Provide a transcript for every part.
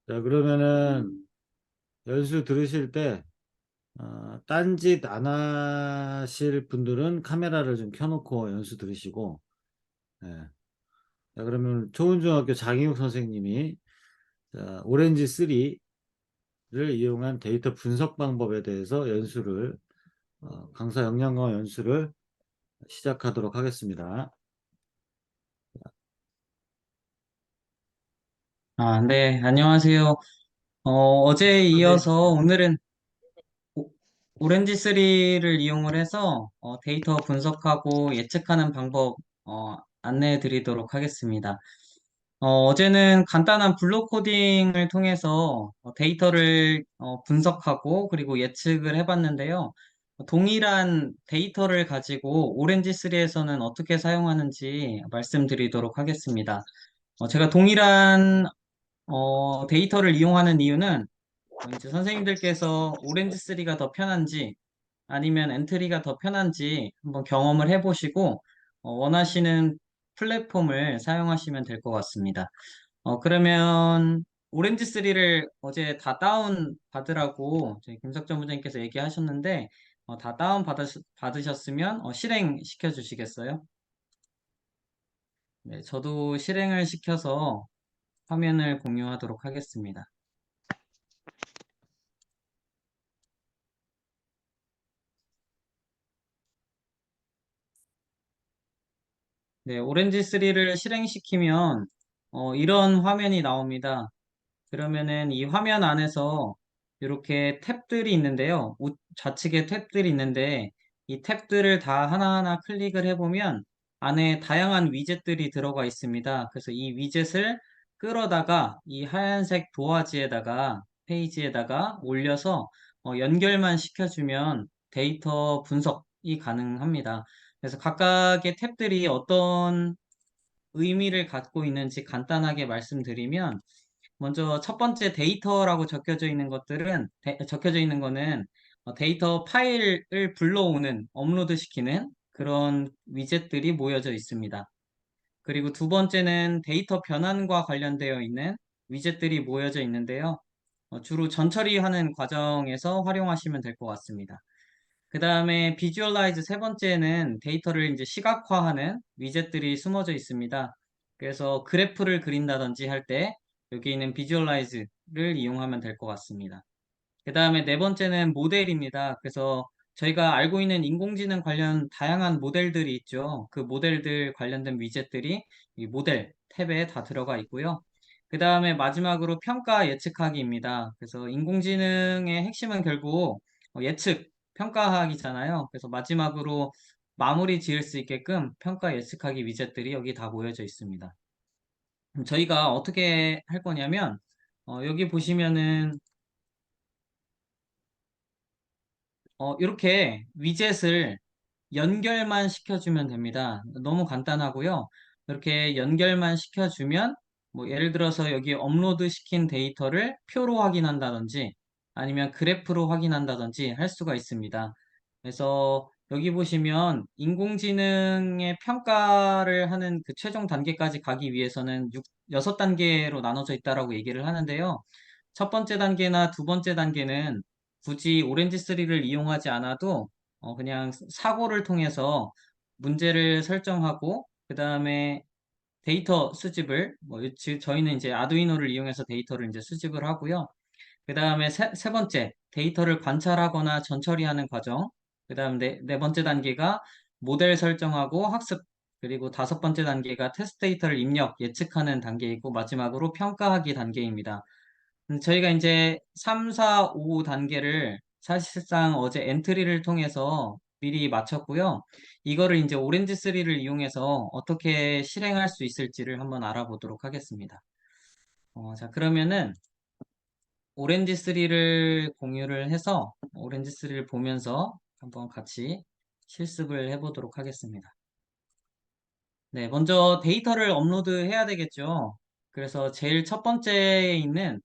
자, 그러면은 연수 들으실 때, 딴짓 안 하실 분들은 카메라를 좀 켜놓고 연수 들으시고, 예. 자, 그러면 초은중학교 장희욱 선생님이 자, 오렌지 3를 이용한 데이터 분석 방법에 대해서 강사 역량과 연수를 시작하도록 하겠습니다. 네, 안녕하세요. 어제에 선생님, 이어서 오늘은 오- 오렌지 3를 이용을 해서 데이터 분석하고 예측하는 방법 안내해 드리도록 하겠습니다. 어제는 간단한 블록 코딩을 통해서 데이터를 분석하고 그리고 예측을 해봤는데요. 동일한 데이터를 가지고 오렌지 3에서는 어떻게 사용하는지 말씀드리도록 하겠습니다. 제가 동일한 데이터를 이용하는 이유는 이제 선생님들께서 오렌지 3가 더 편한지 아니면 엔트리가 더 편한지 한번 경험을 해보시고 원하시는 플랫폼을 사용하시면 될 것 같습니다. 그러면 오렌지 3를 어제 다 다운 받으라고 저희 김석전 부장님께서 얘기하셨는데 다 다운 받으셨으면 실행 시켜 주시겠어요? 네, 저도 실행을 시켜서 화면을 공유하도록 하겠습니다. 네, 오렌지 3를 실행시키면 이런 화면이 나옵니다. 그러면은 이 화면 안에서 이렇게 탭들이 있는데요. 좌측에 탭들이 있는데 이 탭들을 다 하나하나 클릭을 해보면 안에 다양한 위젯들이 들어가 있습니다. 그래서 이 위젯을 끌어다가 이 하얀색 도화지에다가 페이지에다가 올려서 연결만 시켜주면 데이터 분석이 가능합니다. 그래서 각각의 탭들이 어떤 의미를 갖고 있는지 간단하게 말씀드리면 먼저 첫 번째 데이터라고 적혀져 있는 거는 데이터 파일을 불러오는 업로드 시키는 그런 위젯들이 모여져 있습니다. 그리고 두 번째는 데이터 변환과 관련되어 있는 위젯들이 모여져 있는데요. 주로 전처리하는 과정에서 활용하시면 될 것 같습니다. 그 다음에 비주얼라이즈 세 번째는 데이터를 이제 시각화하는 위젯들이 숨어져 있습니다. 그래서 그래프를 그린다든지 할 때 여기 있는 비주얼라이즈를 이용하면 될 것 같습니다. 그 다음에 네 번째는 모델입니다. 그래서 저희가 알고 있는 인공지능 관련 다양한 모델들이 있죠. 그 모델들 관련된 위젯들이 이 모델 탭에 다 들어가 있고요. 그 다음에 마지막으로 평가 예측하기입니다. 그래서 인공지능의 핵심은 결국 예측, 평가하기잖아요. 그래서 마지막으로 마무리 지을 수 있게끔 평가 예측하기 위젯들이 여기 다 모여져 있습니다. 그럼 저희가 어떻게 할 거냐면 여기 보시면은 이렇게 위젯을 연결만 시켜주면 됩니다. 너무 간단하고요. 이렇게 연결만 시켜주면 뭐 예를 들어서 여기 업로드 시킨 데이터를 표로 확인한다든지 아니면 그래프로 확인한다든지 할 수가 있습니다. 그래서 여기 보시면 인공지능의 평가를 하는 그 최종 단계까지 가기 위해서는 6단계로 나눠져 있다라고 얘기를 하는데요. 첫 번째 단계나 두 번째 단계는 굳이 오렌지 3를 이용하지 않아도 그냥 사고를 통해서 문제를 설정하고 그 다음에 데이터 수집을 저희는 이제 아두이노를 이용해서 데이터를 이제 수집을 하고요. 그 다음에 세 번째 데이터를 관찰하거나 전처리하는 과정. 그 다음 네 번째 단계가 모델 설정하고 학습. 그리고 다섯 번째 단계가 테스트 데이터를 입력, 예측하는 단계이고 마지막으로 평가하기 단계입니다. 저희가 이제 3, 4, 5 단계를 사실상 어제 엔트리를 통해서 미리 마쳤고요. 이거를 이제 오렌지 3를 이용해서 어떻게 실행할 수 있을지를 한번 알아보도록 하겠습니다. 자, 그러면은 오렌지 3를 공유를 해서 오렌지 3를 보면서 한번 같이 실습을 해보도록 하겠습니다. 네, 먼저 데이터를 업로드해야 되겠죠. 그래서 제일 첫 번째에 있는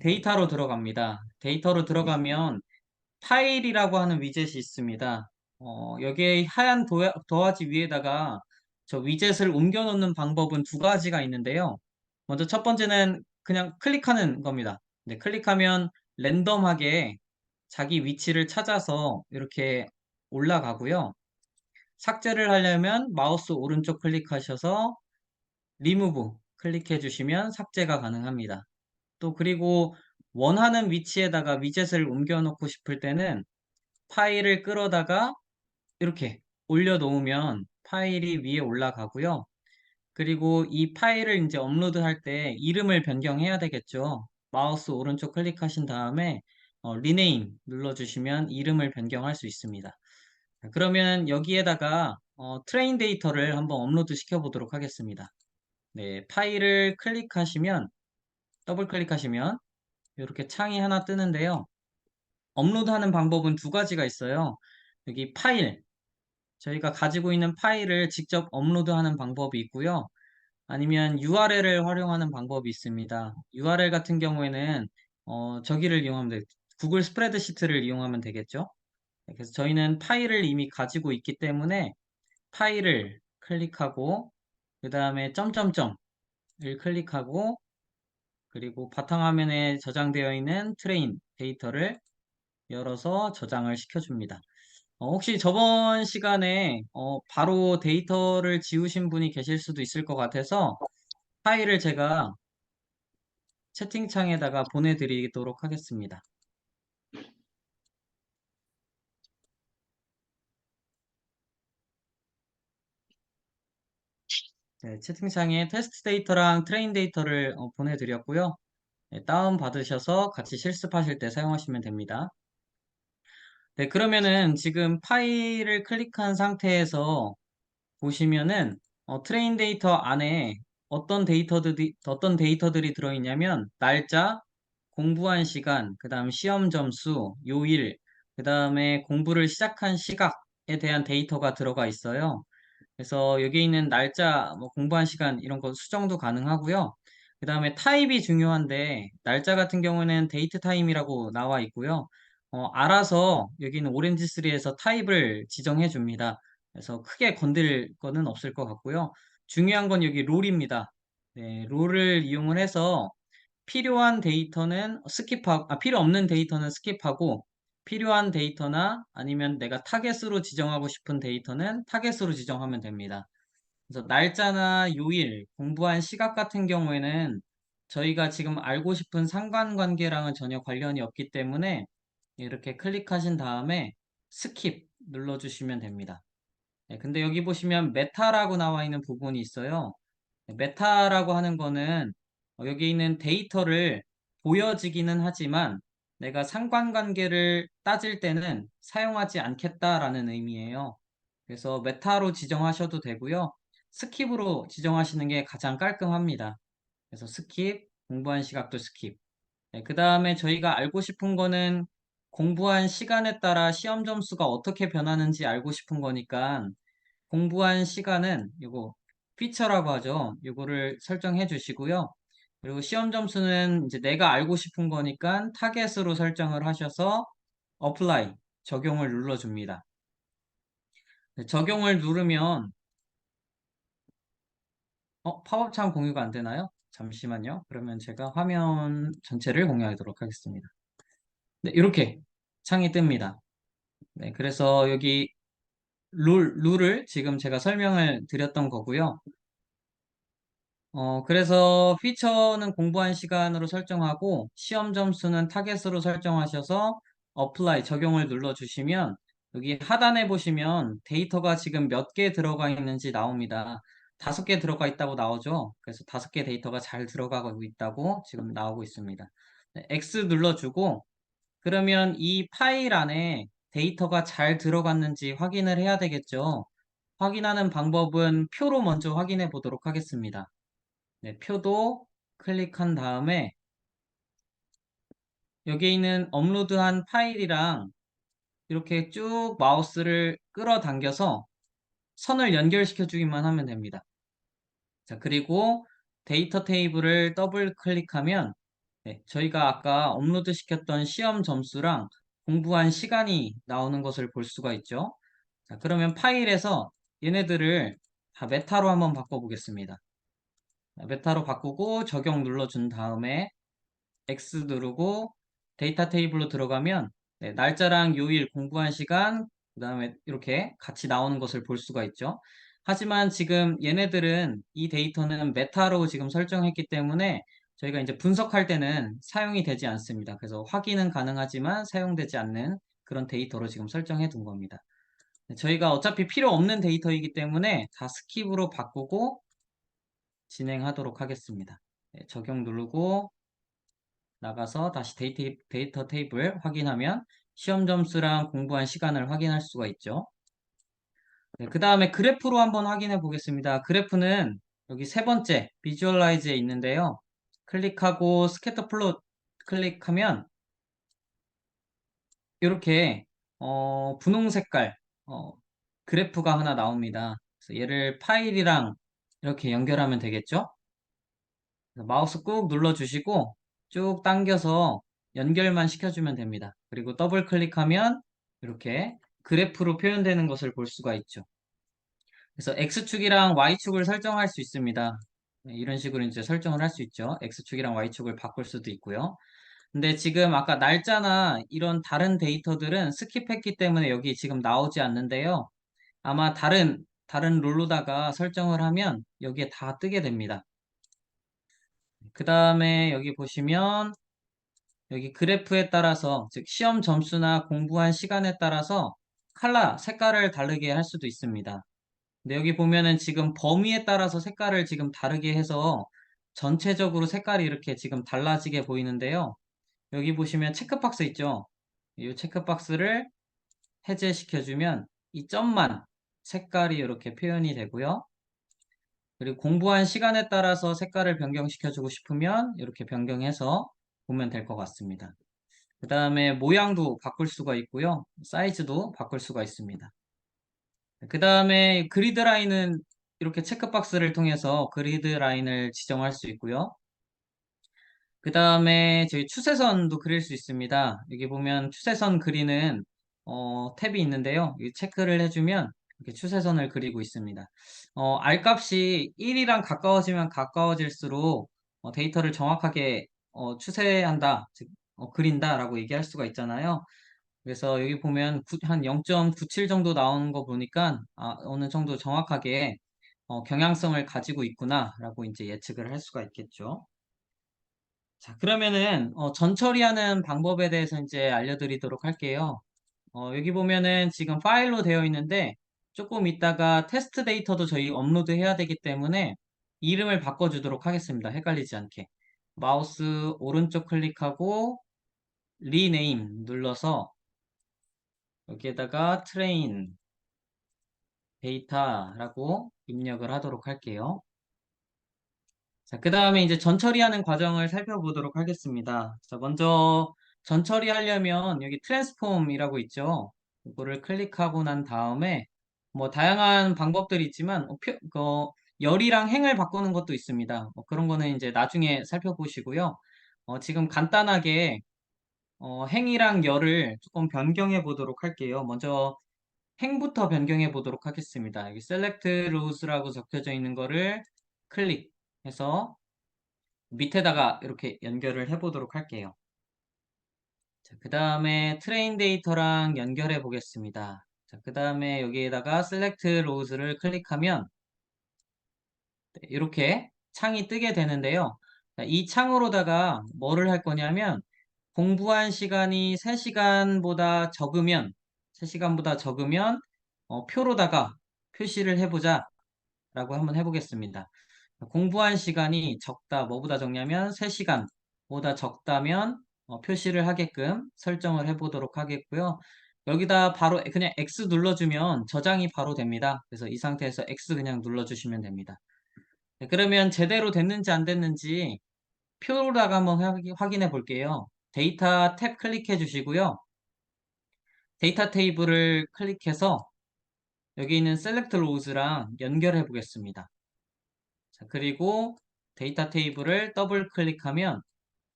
데이터로 들어갑니다. 데이터로 들어가면 파일이라고 하는 위젯이 있습니다. 여기에 하얀 도화지 위에다가 저 위젯을 옮겨 놓는 방법은 두 가지가 있는데요. 먼저 첫 번째는 그냥 클릭하는 겁니다. 네, 클릭하면 랜덤하게 자기 위치를 찾아서 이렇게 올라가고요. 삭제를 하려면 마우스 오른쪽 클릭하셔서 리무브 클릭해 주시면 삭제가 가능합니다. 또 그리고 원하는 위치에다가 위젯을 옮겨 놓고 싶을 때는 파일을 끌어다가 이렇게 올려놓으면 파일이 위에 올라가고요. 그리고 이 파일을 이제 업로드할 때 이름을 변경해야 되겠죠. 마우스 오른쪽 클릭하신 다음에 리네임 눌러주시면 이름을 변경할 수 있습니다. 그러면 여기에다가 트레인 데이터를 한번 업로드 시켜 보도록 하겠습니다. 네, 파일을 클릭하시면 더블 클릭하시면 이렇게 창이 하나 뜨는데요. 업로드하는 방법은 두 가지가 있어요. 여기 파일, 저희가 가지고 있는 파일을 직접 업로드하는 방법이 있고요. 아니면 URL을 활용하는 방법이 있습니다. URL 같은 경우에는 저기를 이용하면 구글 스프레드시트를 이용하면 되겠죠. 네, 그래서 저희는 파일을 이미 가지고 있기 때문에 파일을 클릭하고 그 다음에 점점점을 클릭하고 그리고 바탕화면에 저장되어 있는 트레인 데이터를 열어서 저장을 시켜줍니다. 혹시 저번 시간에 바로 데이터를 지우신 분이 계실 수도 있을 것 같아서 파일을 제가 채팅창에다가 보내드리도록 하겠습니다. 네, 채팅창에 테스트 데이터랑 트레인 데이터를 보내드렸고요. 네, 다운받으셔서 같이 실습하실 때 사용하시면 됩니다. 네, 그러면은 지금 파일을 클릭한 상태에서 보시면은 트레인 데이터 안에 어떤 데이터들이 들어있냐면 날짜, 공부한 시간, 그 다음 시험 점수, 요일, 그 다음에 공부를 시작한 시각에 대한 데이터가 들어가 있어요. 그래서 여기 있는 날짜, 뭐 공부한 시간 이런 거 수정도 가능하고요. 그 다음에 타입이 중요한데 날짜 같은 경우에는 데이트 타임이라고 나와 있고요. 알아서 여기는 오렌지3에서 타입을 지정해 줍니다. 그래서 크게 건들 거는 없을 것 같고요. 중요한 건 여기 롤입니다. 네, 롤을 이용을 해서 필요한 데이터는 필요 없는 데이터는 스킵하고 필요한 데이터나 아니면 내가 타겟으로 지정하고 싶은 데이터는 타겟으로 지정하면 됩니다. 그래서 날짜나 요일, 공부한 시각 같은 경우에는 저희가 지금 알고 싶은 상관관계랑은 전혀 관련이 없기 때문에 이렇게 클릭하신 다음에 스킵 눌러주시면 됩니다. 네, 근데 여기 보시면 메타라고 나와 있는 부분이 있어요. 네, 메타라고 하는 거는 여기 있는 데이터를 보여지기는 하지만 내가 상관관계를 따질 때는 사용하지 않겠다라는 의미예요. 그래서 메타로 지정하셔도 되고요. 스킵으로 지정하시는 게 가장 깔끔합니다. 그래서 스킵, 공부한 시각도 스킵. 네, 그 다음에 저희가 알고 싶은 거는 공부한 시간에 따라 시험 점수가 어떻게 변하는지 알고 싶은 거니까 공부한 시간은 이거 피처라고 하죠. 이거를 설정해 주시고요. 그리고 시험 점수는 이제 내가 알고 싶은 거니까 타겟으로 설정을 하셔서 apply 적용을 눌러줍니다. 네, 적용을 누르면 팝업창 공유가 안 되나요? 잠시만요. 그러면 제가 화면 전체를 공유하도록 하겠습니다. 네, 이렇게 창이 뜹니다. 네, 그래서 여기 룰을 지금 제가 설명을 드렸던 거고요. 그래서 피처는 공부한 시간으로 설정하고 시험 점수는 타겟으로 설정하셔서 apply 적용을 눌러주시면 여기 하단에 보시면 데이터가 지금 몇 개 들어가 있는지 나옵니다. 5개 들어가 있다고 나오죠. 그래서 5개 데이터가 잘 들어가고 있다고 지금 나오고 있습니다. 네, X 눌러주고 그러면 이 파일 안에 데이터가 잘 들어갔는지 확인을 해야 되겠죠. 확인하는 방법은 표로 먼저 확인해 보도록 하겠습니다. 네, 표도 클릭한 다음에 여기 있는 업로드한 파일이랑 이렇게 쭉 마우스를 끌어당겨서 선을 연결시켜 주기만 하면 됩니다. 자, 그리고 데이터 테이블을 더블 클릭하면 네, 저희가 아까 업로드 시켰던 시험 점수랑 공부한 시간이 나오는 것을 볼 수가 있죠. 자, 그러면 파일에서 얘네들을 다 메타로 한번 바꿔보겠습니다. 메타로 바꾸고 적용 눌러준 다음에 X 누르고 데이터 테이블로 들어가면 날짜랑 요일, 공부한 시간, 그다음에 이렇게 같이 나오는 것을 볼 수가 있죠. 하지만 지금 얘네들은 이 데이터는 메타로 지금 설정했기 때문에 저희가 이제 분석할 때는 사용이 되지 않습니다. 그래서 확인은 가능하지만 사용되지 않는 그런 데이터로 지금 설정해 둔 겁니다. 저희가 어차피 필요 없는 데이터이기 때문에 다 스킵으로 바꾸고 진행하도록 하겠습니다. 적용 누르고 나가서 다시 데이터 테이블 확인하면 시험 점수랑 공부한 시간을 확인할 수가 있죠. 그 다음에 그래프로 한번 확인해 보겠습니다. 그래프는 여기 세 번째 비주얼라이즈에 있는데요. 클릭하고 스캐터 플롯 클릭하면 이렇게 분홍 색깔 그래프가 하나 나옵니다. 그래서 얘를 파일이랑 이렇게 연결하면 되겠죠? 마우스 꾹 눌러주시고 쭉 당겨서 연결만 시켜주면 됩니다. 그리고 더블 클릭하면 이렇게 그래프로 표현되는 것을 볼 수가 있죠. 그래서 X축이랑 Y축을 설정할 수 있습니다. 이런 식으로 이제 설정을 할 수 있죠. X축이랑 Y축을 바꿀 수도 있고요. 근데 지금 아까 날짜나 이런 다른 데이터들은 스킵했기 때문에 여기 지금 나오지 않는데요. 아마 다른 룰로다가 설정을 하면 여기에 다 뜨게 됩니다. 그 다음에 여기 보시면 여기 그래프에 따라서 즉 시험 점수나 공부한 시간에 따라서 색깔을 다르게 할 수도 있습니다. 근데 여기 보면은 지금 범위에 따라서 색깔을 지금 다르게 해서 전체적으로 색깔이 이렇게 지금 달라지게 보이는데요. 여기 보시면 체크박스 있죠? 이 체크박스를 해제시켜주면 이 점만 색깔이 이렇게 표현이 되고요. 그리고 공부한 시간에 따라서 색깔을 변경시켜주고 싶으면 이렇게 변경해서 보면 될 것 같습니다. 그 다음에 모양도 바꿀 수가 있고요. 사이즈도 바꿀 수가 있습니다. 그 다음에 그리드 라인은 이렇게 체크박스를 통해서 그리드 라인을 지정할 수 있고요. 그 다음에 저희 추세선도 그릴 수 있습니다. 여기 보면 추세선 그리는 탭이 있는데요. 이 체크를 해주면 이렇게 추세선을 그리고 있습니다. R 값이 1이랑 가까워지면 가까워질수록 데이터를 정확하게 추세한다, 즉 그린다라고 얘기할 수가 있잖아요. 그래서 여기 보면 한 0.97 정도 나오는 거 보니까 어느 정도 정확하게 경향성을 가지고 있구나라고 이제 예측을 할 수가 있겠죠. 자, 그러면은 전 처리하는 방법에 대해서 이제 알려드리도록 할게요. 여기 보면은 지금 파일로 되어 있는데 조금 있다가 테스트 데이터도 저희 업로드 해야 되기 때문에 이름을 바꿔주도록 하겠습니다. 헷갈리지 않게. 마우스 오른쪽 클릭하고 리네임 눌러서 여기에다가 트레인 데이터라고 입력을 하도록 할게요. 자, 그 다음에 이제 전처리하는 과정을 살펴보도록 하겠습니다. 자, 먼저 전처리하려면 여기 트랜스폼이라고 있죠. 이거를 클릭하고 난 다음에 뭐 다양한 방법들이 있지만 열이랑 행을 바꾸는 것도 있습니다. 그런 거는 이제 나중에 살펴보시고요. 지금 간단하게 행이랑 열을 조금 변경해 보도록 할게요. 먼저 행부터 변경해 보도록 하겠습니다. 여기 select rows라고 적혀져 있는 거를 클릭해서 밑에다가 이렇게 연결을 해 보도록 할게요. 자, 그 다음에 트레인 데이터랑 연결해 보겠습니다. 자, 그 다음에 여기에다가 select rows를 클릭하면 이렇게 창이 뜨게 되는데요. 자, 이 창으로다가 뭐를 할 거냐면 공부한 시간이 3시간보다 적으면 3시간보다 적으면 표로다가 표시를 해보자 라고 한번 해보겠습니다. 공부한 시간이 적다, 뭐보다 적냐면 3시간보다 적다면 표시를 하게끔 설정을 해보도록 하겠고요. 여기다 바로 그냥 X 눌러주면 저장이 바로 됩니다. 그래서 이 상태에서 X 그냥 눌러주시면 됩니다. 네, 그러면 제대로 됐는지 안 됐는지 표로다가 한번 확인해 볼게요. 데이터 탭 클릭해 주시고요. 데이터 테이블을 클릭해서 여기 있는 셀렉트 로우즈랑 연결해 보겠습니다. 자, 그리고 데이터 테이블을 더블 클릭하면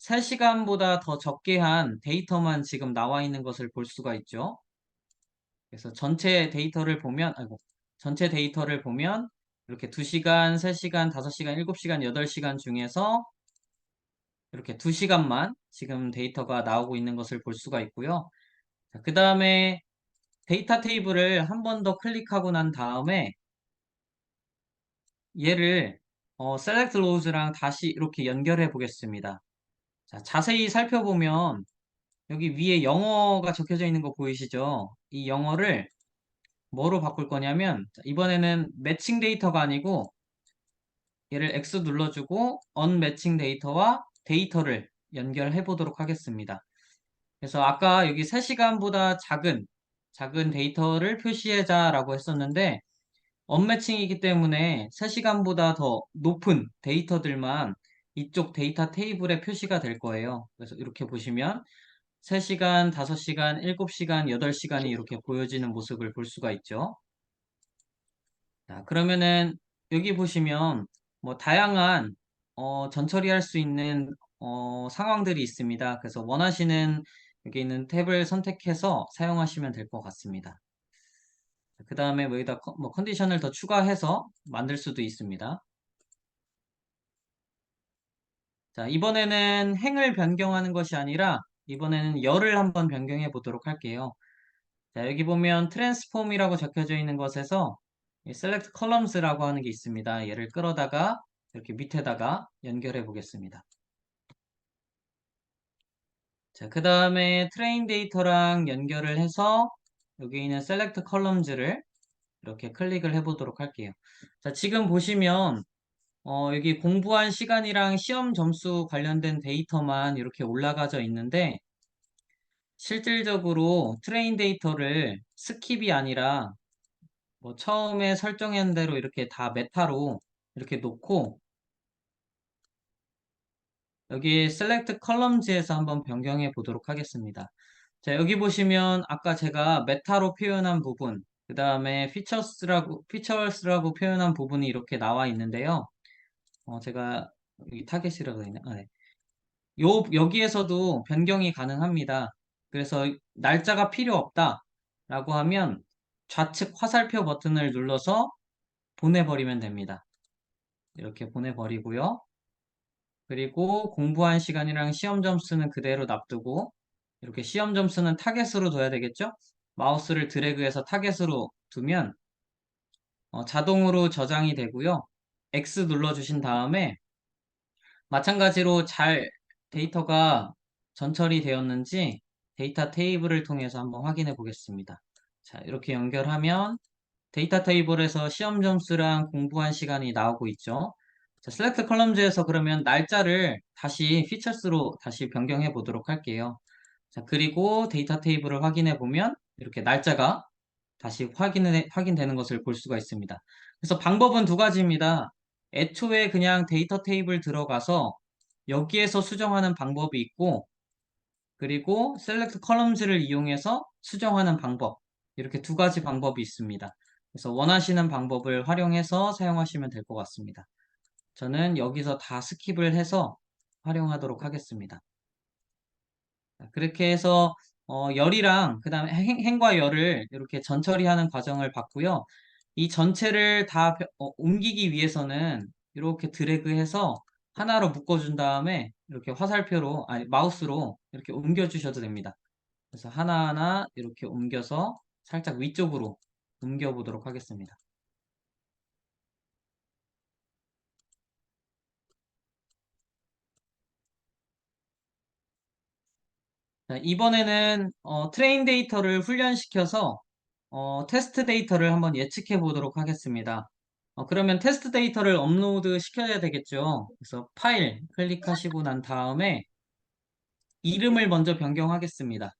3시간보다 더 적게 한 데이터만 지금 나와 있는 것을 볼 수가 있죠. 그래서 전체 데이터를 보면 이렇게 2시간, 3시간, 5시간, 7시간, 8시간 중에서 이렇게 2시간만 지금 데이터가 나오고 있는 것을 볼 수가 있고요. 그 다음에 데이터 테이블을 한 번 더 클릭하고 난 다음에 얘를 select rows랑 다시 이렇게 연결해 보겠습니다. 자, 자세히 살펴보면 여기 위에 영어가 적혀져 있는 거 보이시죠? 이 영어를 뭐로 바꿀 거냐면 이번에는 매칭 데이터가 아니고 얘를 X 눌러주고 unmatching 데이터와 데이터를 연결해 보도록 하겠습니다. 그래서 아까 여기 3시간보다 작은 데이터를 표시하자라고 했었는데 언매칭이기 때문에 3시간보다 더 높은 데이터들만 이쪽 데이터 테이블에 표시가 될 거예요. 그래서 이렇게 보시면 3시간, 5시간, 7시간, 8시간이 이렇게 보여지는 모습을 볼 수가 있죠. 자, 그러면은 여기 보시면 뭐 다양한 전처리할 수 있는 상황들이 있습니다. 그래서 원하시는 여기 있는 탭을 선택해서 사용하시면 될 것 같습니다. 그 다음에 뭐 여기다 뭐 컨디션을 더 추가해서 만들 수도 있습니다. 자, 이번에는 행을 변경하는 것이 아니라 이번에는 열을 한번 변경해 보도록 할게요. 자, 여기 보면 트랜스폼이라고 적혀져 있는 것에서 이 select columns라고 하는 게 있습니다. 얘를 끌어다가 이렇게 밑에다가 연결해 보겠습니다. 자, 그 다음에 train 데이터랑 연결을 해서 여기 있는 select columns를 이렇게 클릭을 해 보도록 할게요. 자, 지금 보시면 여기 공부한 시간이랑 시험 점수 관련된 데이터만 이렇게 올라가져 있는데 실질적으로 트레인 데이터를 스킵이 아니라 뭐 처음에 설정한 대로 이렇게 다 메타로 이렇게 놓고 여기 select columns에서 한번 변경해 보도록 하겠습니다. 자, 여기 보시면 아까 제가 메타로 표현한 부분, 그 다음에 features라고 표현한 부분이 이렇게 나와 있는데요. 제가 여기 타겟이라고 되어 있네. 아, 네. 여기에서도 변경이 가능합니다. 그래서 날짜가 필요 없다라고 하면 좌측 화살표 버튼을 눌러서 보내버리면 됩니다. 이렇게 보내버리고요. 그리고 공부한 시간이랑 시험 점수는 그대로 놔두고 이렇게 시험 점수는 타겟으로 둬야 되겠죠? 마우스를 드래그해서 타겟으로 두면 자동으로 저장이 되고요. X 눌러주신 다음에 마찬가지로 잘 데이터가 전처리 되었는지 데이터 테이블을 통해서 한번 확인해 보겠습니다. 자, 이렇게 연결하면 데이터 테이블에서 시험 점수랑 공부한 시간이 나오고 있죠. 자, select columns에서 그러면 날짜를 다시 features로 다시 변경해 보도록 할게요. 자, 그리고 데이터 테이블을 확인해 보면 이렇게 날짜가 다시 확인되는 것을 볼 수가 있습니다. 그래서 방법은 두 가지입니다. 애초에 그냥 데이터 테이블 들어가서 여기에서 수정하는 방법이 있고, 그리고 select columns를 이용해서 수정하는 방법. 이렇게 두 가지 방법이 있습니다. 그래서 원하시는 방법을 활용해서 사용하시면 될 것 같습니다. 저는 여기서 다 스킵을 해서 활용하도록 하겠습니다. 그렇게 해서 열이랑 그다음에 행과 열을 이렇게 전처리하는 과정을 봤고요. 이 전체를 다 옮기기 위해서는 이렇게 드래그해서 하나로 묶어준 다음에 이렇게 화살표로 아니 마우스로 이렇게 옮겨주셔도 됩니다. 그래서 하나하나 이렇게 옮겨서 살짝 위쪽으로 옮겨 보도록 하겠습니다. 자, 이번에는 트레인 데이터를 훈련시켜서 테스트 데이터를 한번 예측해 보도록 하겠습니다. 그러면 테스트 데이터를 업로드 시켜야 되겠죠. 그래서 파일 클릭하시고 난 다음에 이름을 먼저 변경하겠습니다.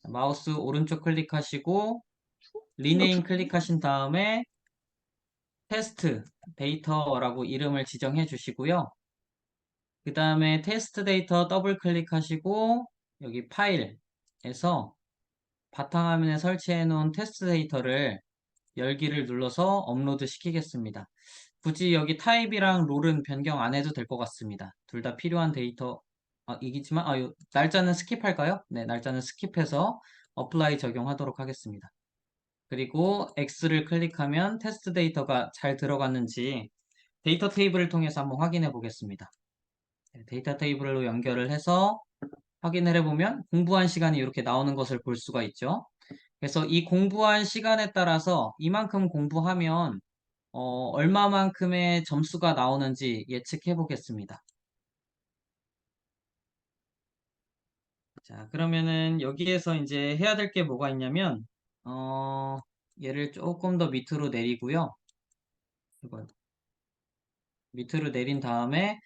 마우스 오른쪽 클릭하시고 리네임 클릭하신 다음에 테스트 데이터라고 이름을 지정해 주시고요. 그 다음에 테스트 데이터 더블 클릭하시고 여기 파일에서 바탕화면에 설치해 놓은 테스트 데이터를 열기를 눌러서 업로드 시키겠습니다. 굳이 여기 타입이랑 롤은 변경 안 해도 될 것 같습니다. 둘 다 필요한 데이터 이기지만 날짜는 스킵할까요? 네, 날짜는 스킵해서 어플라이 적용하도록 하겠습니다. 그리고 X를 클릭하면 테스트 데이터가 잘 들어갔는지 데이터 테이블을 통해서 한번 확인해 보겠습니다. 네, 데이터 테이블로 연결을 해서 확인을 해보면 공부한 시간이 이렇게 나오는 것을 볼 수가 있죠. 그래서 이 공부한 시간에 따라서 이만큼 공부하면 얼마만큼의 점수가 나오는지 예측해 보겠습니다. 자, 그러면은 여기에서 이제 해야 될 게 뭐가 있냐면, 어, 얘를 조금 더 밑으로 내리고요. 이거 밑으로 내린 다음에,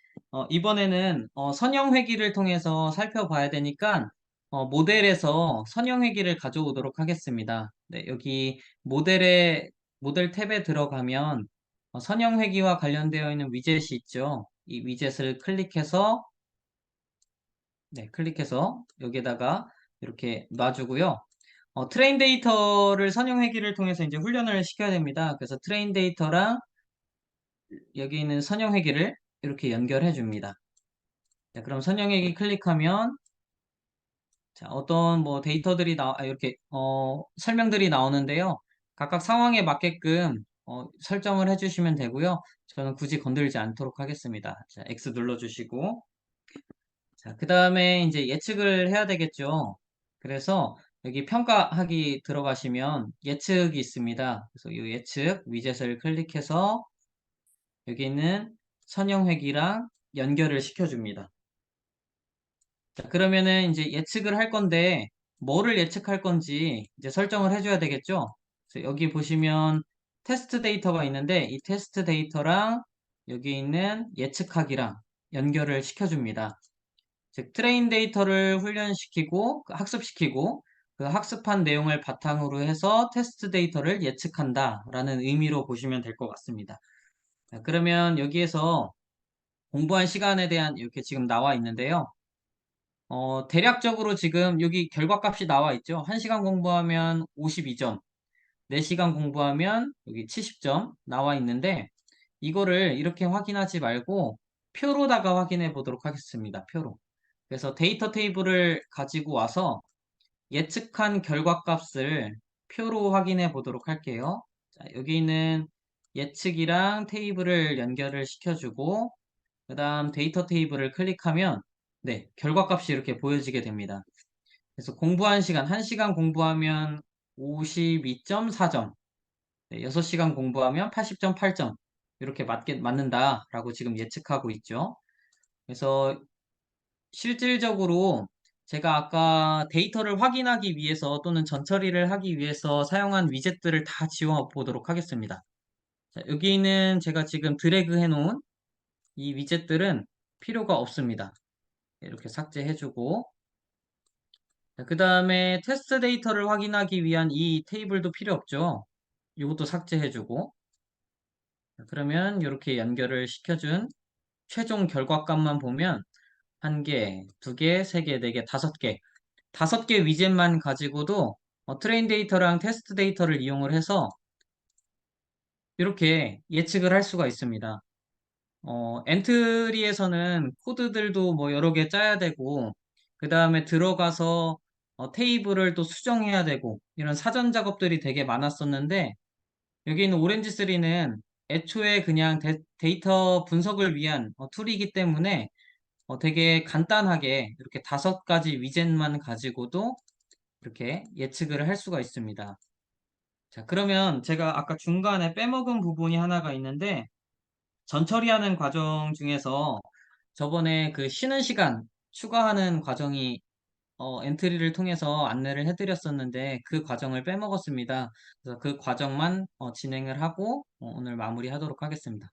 이번에는 선형 회기를 통해서 살펴봐야 되니까, 모델에서 선형 회기를 가져오도록 하겠습니다. 네, 여기 모델 탭에 들어가면, 선형 회기와 관련되어 있는 위젯이 있죠. 이 위젯을 클릭해서 여기에다가 이렇게 놔주고요. 트레인 데이터를 선형 회기를 통해서 이제 훈련을 시켜야 됩니다. 그래서 트레인 데이터랑 여기 있는 선형 회기를 이렇게 연결해 줍니다. 자, 그럼 선형 회기 클릭하면 자, 어떤 뭐 데이터들이 이렇게 설명들이 나오는데요. 각각 상황에 맞게끔 설정을 해주시면 되고요. 저는 굳이 건들지 않도록 하겠습니다. 자, X 눌러주시고 자, 그 다음에 이제 예측을 해야 되겠죠. 그래서 여기 평가하기 들어가시면 예측이 있습니다. 그래서 이 예측 위젯을 클릭해서 여기 있는 선형회기랑 연결을 시켜줍니다. 자, 그러면은 이제 예측을 할 건데 뭐를 예측할 건지 이제 설정을 해줘야 되겠죠. 그래서 여기 보시면 테스트 데이터가 있는데 이 테스트 데이터랑 여기 있는 예측하기랑 연결을 시켜줍니다. 즉 트레인 데이터를 훈련시키고 학습시키고 그 학습한 내용을 바탕으로 해서 테스트 데이터를 예측한다라는 의미로 보시면 될 것 같습니다. 자, 그러면 여기에서 공부한 시간에 대한 이렇게 지금 나와 있는데요. 대략적으로 지금 여기 결과값이 나와 있죠. 1시간 공부하면 52점, 4시간 공부하면 여기 70점 나와 있는데 이거를 이렇게 확인하지 말고 표로다가 확인해 보도록 하겠습니다. 표로. 그래서 데이터 테이블을 가지고 와서 예측한 결과값을 표로 확인해 보도록 할게요. 자, 여기 있는 예측이랑 테이블을 연결을 시켜주고 그 다음 데이터 테이블을 클릭하면 네, 결과값이 이렇게 보여지게 됩니다. 그래서 공부한 시간, 1시간 공부하면 52.4점, 네, 6시간 공부하면 80.8점 이렇게 맞는다라고 지금 예측하고 있죠. 그래서 실질적으로 제가 아까 데이터를 확인하기 위해서 또는 전처리를 하기 위해서 사용한 위젯들을 다 지워 보도록 하겠습니다. 자, 여기 있는 제가 지금 드래그 해놓은 이 위젯들은 필요가 없습니다. 이렇게 삭제해주고 그 다음에 테스트 데이터를 확인하기 위한 이 테이블도 필요 없죠. 이것도 삭제해주고 그러면 이렇게 연결을 시켜준 최종 결과값만 보면 한 개, 두 개, 세 개, 네 개, 다섯 개 5개 위젯만 가지고도 트레인 데이터랑 테스트 데이터를 이용을 해서 이렇게 예측을 할 수가 있습니다. 엔트리에서는 코드들도 뭐 여러 개 짜야 되고, 그 다음에 들어가서 테이블을 또 수정해야 되고, 이런 사전 작업들이 되게 많았었는데, 여기 있는 오렌지3는 애초에 그냥 데이터 분석을 위한 툴이기 때문에 되게 간단하게 이렇게 5가지 위젯만 가지고도 이렇게 예측을 할 수가 있습니다. 자, 그러면 제가 아까 중간에 빼먹은 부분이 하나가 있는데, 전처리하는 과정 중에서 저번에 그 쉬는 시간 추가하는 과정이 엔트리를 통해서 안내를 해드렸었는데 그 과정을 빼먹었습니다. 그래서 그 과정만 진행을 하고 오늘 마무리하도록 하겠습니다.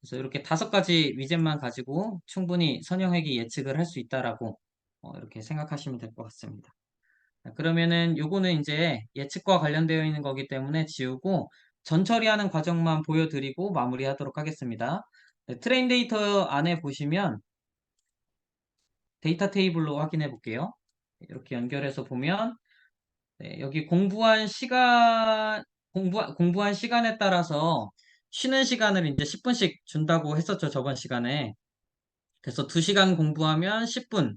그래서 이렇게 5가지 위젯만 가지고 충분히 선형회귀 예측을 할 수 있다라고 이렇게 생각하시면 될 것 같습니다. 자, 그러면은 요거는 이제 예측과 관련되어 있는 거기 때문에 지우고 전 처리하는 과정만 보여드리고 마무리하도록 하겠습니다. 네, 트레인 데이터 안에 보시면 데이터 테이블로 확인해 볼게요. 이렇게 연결해서 보면 네, 여기 공부한 시간에 따라서 쉬는 시간을 이제 10분씩 준다고 했었죠, 저번 시간에. 그래서 2시간 공부하면 10분,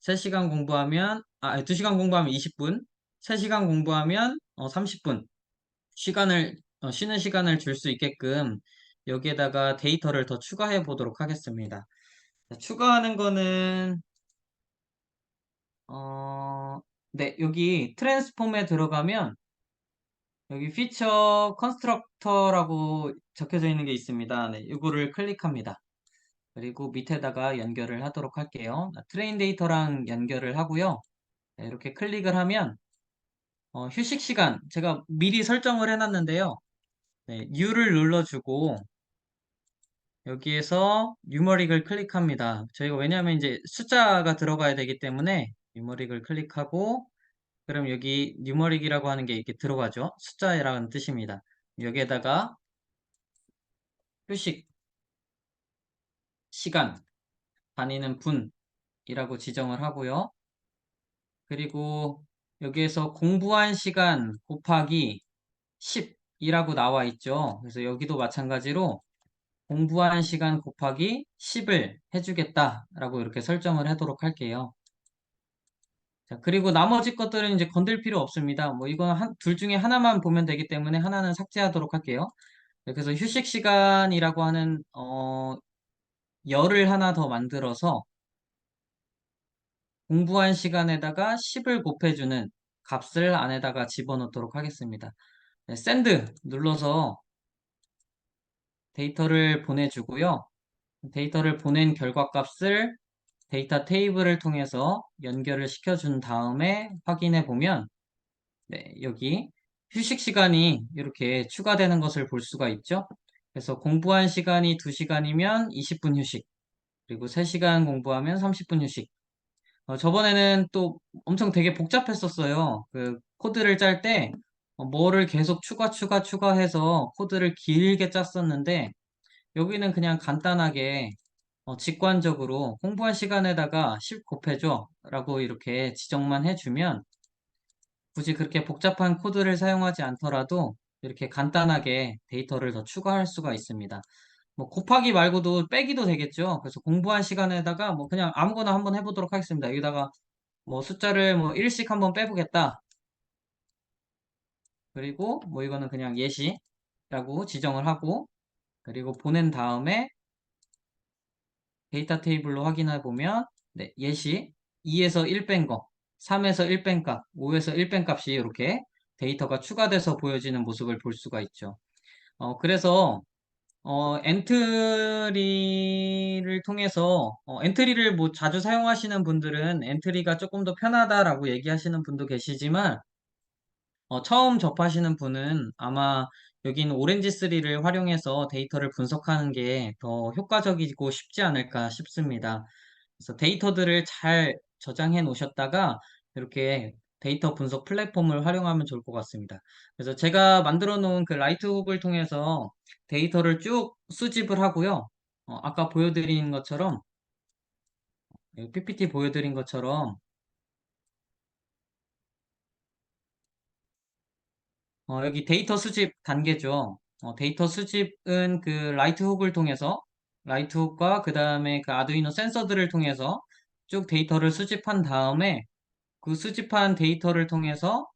2시간 공부하면 20분, 3시간 공부하면 30분, 쉬는 시간을 줄 수 있게끔 여기에다가 데이터를 더 추가해 보도록 하겠습니다. 자, 추가하는 거는, 어, 네, 여기 트랜스폼에 들어가면 여기 피처 컨스트럭터라고 적혀져 있는 게 있습니다. 네, 이거를 클릭합니다. 그리고 밑에다가 연결을 하도록 할게요. 트레인 데이터랑 연결을 하고요. 네, 이렇게 클릭을 하면 휴식 시간 제가 미리 설정을 해놨는데요. 네, U를 눌러주고 여기에서 뉴머릭을 클릭합니다. 저희가 왜냐하면 이제 숫자가 들어가야 되기 때문에 뉴머릭을 클릭하고 그럼 여기 뉴머릭이라고 하는 게 이렇게 들어가죠. 숫자라는 뜻입니다. 여기에다가 휴식 시간 단위는 분이라고 지정을 하고요. 그리고 여기에서 공부한 시간 곱하기 10이라고 나와 있죠. 그래서 여기도 마찬가지로 공부한 시간 곱하기 10을 해주겠다라고 이렇게 설정을 하도록 할게요. 자, 그리고 나머지 것들은 이제 건들 필요 없습니다. 뭐 이건 둘 중에 하나만 보면 되기 때문에 하나는 삭제하도록 할게요. 네, 그래서 휴식 시간이라고 하는 열을 하나 더 만들어서 공부한 시간에다가 10을 곱해주는 값을 안에다가 집어넣도록 하겠습니다. 네, 샌드 눌러서 데이터를 보내주고요. 데이터를 보낸 결과 값을 데이터 테이블을 통해서 연결을 시켜준 다음에 확인해 보면 네, 여기 휴식 시간이 이렇게 추가되는 것을 볼 수가 있죠. 그래서 공부한 시간이 2시간이면 20분 휴식, 그리고 3시간 공부하면 30분 휴식. 저번에는 또 엄청 되게 복잡했었어요. 그 코드를 짤 때 뭐를 계속 추가해서 코드를 길게 짰었는데 여기는 그냥 간단하게 직관적으로 공부한 시간에다가 10 곱해줘 라고 이렇게 지정만 해주면 굳이 그렇게 복잡한 코드를 사용하지 않더라도 이렇게 간단하게 데이터를 더 추가할 수가 있습니다. 뭐 곱하기 말고도 빼기도 되겠죠. 그래서 공부한 시간에다가 뭐 그냥 아무거나 한번 해보도록 하겠습니다. 여기다가 뭐 숫자를 뭐 1씩 한번 빼보겠다. 그리고 뭐 이거는 그냥 예시라고 지정을 하고 그리고 보낸 다음에 데이터 테이블로 확인해 보면 네, 예시 2에서 1 뺀 거, 3에서 1 뺀 값, 5에서 1 뺀 값이 이렇게 데이터가 추가돼서 보여지는 모습을 볼 수가 있죠. 그래서 엔트리를 통해서 엔트리를 뭐 자주 사용하시는 분들은 엔트리가 조금 더 편하다라고 얘기하시는 분도 계시지만 처음 접하시는 분은 아마 여기 는 오렌지3를 활용해서 데이터를 분석하는 게 더 효과적이고 쉽지 않을까 싶습니다. 그래서 데이터들을 잘 저장해 놓으셨다가 이렇게 데이터 분석 플랫폼을 활용하면 좋을 것 같습니다. 그래서 제가 만들어 놓은 그 라이트훅을 통해서 데이터를 쭉 수집을 하고요. 아까 보여드린 것처럼, PPT 보여드린 것처럼 여기 데이터 수집 단계죠. 데이터 수집은 그 라이트훅을 통해서 라이트훅과 그 다음에 그 아두이노 센서들을 통해서 쭉 데이터를 수집한 다음에 그 수집한 데이터를 통해서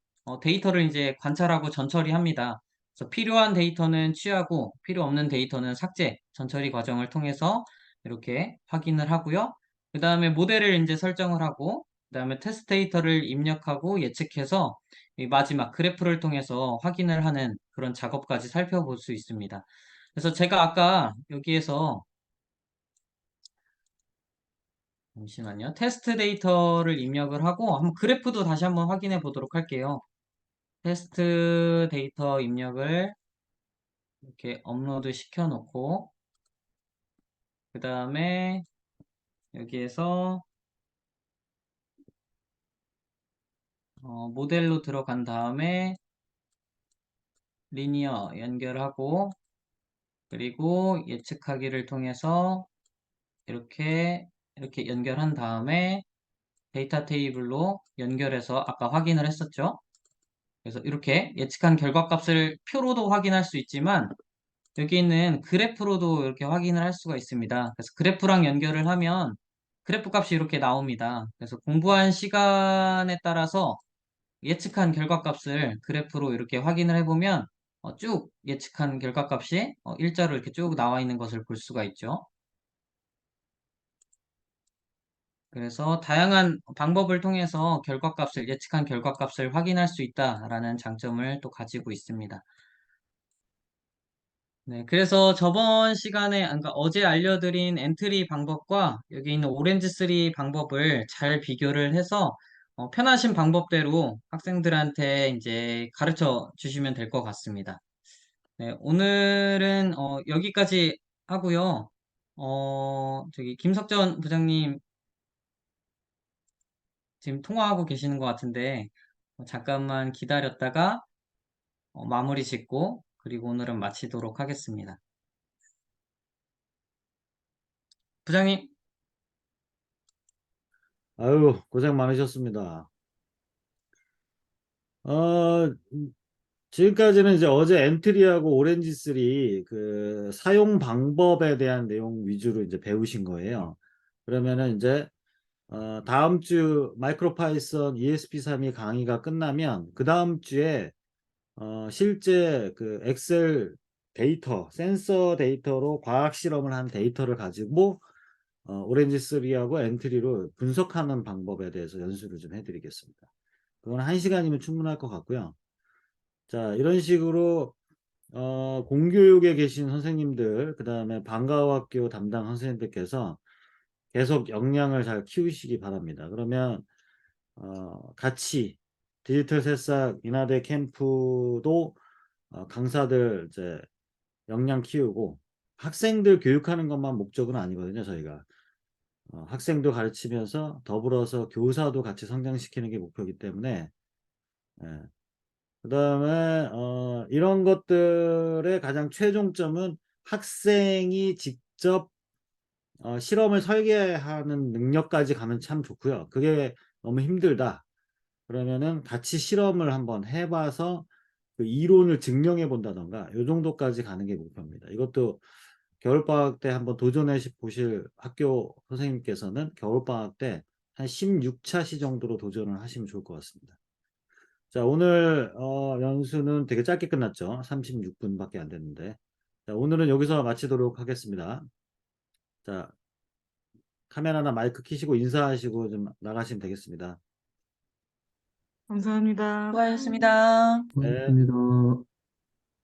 데이터를 이제 관찰하고 전처리합니다. 그래서 필요한 데이터는 취하고 필요 없는 데이터는 삭제, 전처리 과정을 통해서 이렇게 확인을 하고요. 그 다음에 모델을 이제 설정을 하고 그 다음에 테스트 데이터를 입력하고 예측해서 이 마지막 그래프를 통해서 확인을 하는 그런 작업까지 살펴볼 수 있습니다. 그래서 제가 아까 여기에서 잠시만요. 테스트 데이터를 입력을 하고 한번 그래프도 다시 한번 확인해 보도록 할게요. 테스트 데이터 입력을 이렇게 업로드 시켜 놓고 그 다음에 여기에서 모델로 들어간 다음에 리니어 연결하고 그리고 예측하기를 통해서 이렇게 연결한 다음에 데이터 테이블로 연결해서 아까 확인을 했었죠. 그래서 이렇게 예측한 결과값을 표로도 확인할 수 있지만 여기 있는 그래프로도 이렇게 확인을 할 수가 있습니다. 그래서 그래프랑 연결을 하면 그래프 값이 이렇게 나옵니다. 그래서 공부한 시간에 따라서 예측한 결과값을 그래프로 이렇게 확인을 해보면 쭉 예측한 결과값이 일자로 이렇게 쭉 나와 있는 것을 볼 수가 있죠. 그래서 다양한 방법을 통해서 예측한 결과값을 확인할 수 있다라는 장점을 또 가지고 있습니다. 네, 그래서 저번 시간에, 그러니까 어제 알려드린 엔트리 방법과 여기 있는 오렌지 3 방법을 잘 비교를 해서 편하신 방법대로 학생들한테 이제 가르쳐 주시면 될 것 같습니다. 네, 오늘은 여기까지 하고요. 저기 김석전 부장님 지금 통화하고 계시는 것 같은데 잠깐만 기다렸다가 마무리 짓고 그리고 오늘은 마치도록 하겠습니다. 부장님, 아유, 고생 많으셨습니다. 어, 지금까지는 이제 어제 엔트리하고 오렌지 3 그 사용 방법에 대한 내용 위주로 이제 배우신 거예요. 그러면은 이제 다음 주 마이크로 파이썬 ESP32 강의가 끝나면 그 다음 주에 실제 그 엑셀 데이터, 센서 데이터로 과학 실험을 한 데이터를 가지고 오렌지 3하고 엔트리로 분석하는 방법에 대해서 연수를 좀 해드리겠습니다. 그건 1시간이면 충분할 것 같고요. 자, 이런 식으로 공교육에 계신 선생님들, 그 다음에 방과후학교 담당 선생님들께서 계속 역량을 잘 키우시기 바랍니다. 그러면 같이 디지털 새싹 인하대 캠프도 강사들 이제 역량 키우고 학생들 교육하는 것만 목적은 아니거든요, 저희가. 학생도 가르치면서 더불어서 교사도 같이 성장시키는 게 목표이기 때문에 예. 그다음에 이런 것들의 가장 최종점은 학생이 직접 실험을 설계하는 능력까지 가면 참 좋고요. 그게 너무 힘들다. 그러면은 같이 실험을 한번 해봐서 그 이론을 증명해 본다던가 요 정도까지 가는 게 목표입니다. 이것도 겨울방학 때 한번 도전해 보실 학교 선생님께서는 겨울방학 때 한 16차 시 정도로 도전을 하시면 좋을 것 같습니다. 자, 오늘 연수는 되게 짧게 끝났죠. 36분밖에 안 됐는데. 자, 오늘은 여기서 마치도록 하겠습니다. 자, 카메라나 마이크 켜시고 인사하시고 좀 나가시면 되겠습니다. 감사합니다. 수고하셨습니다. 네. 고맙습니다.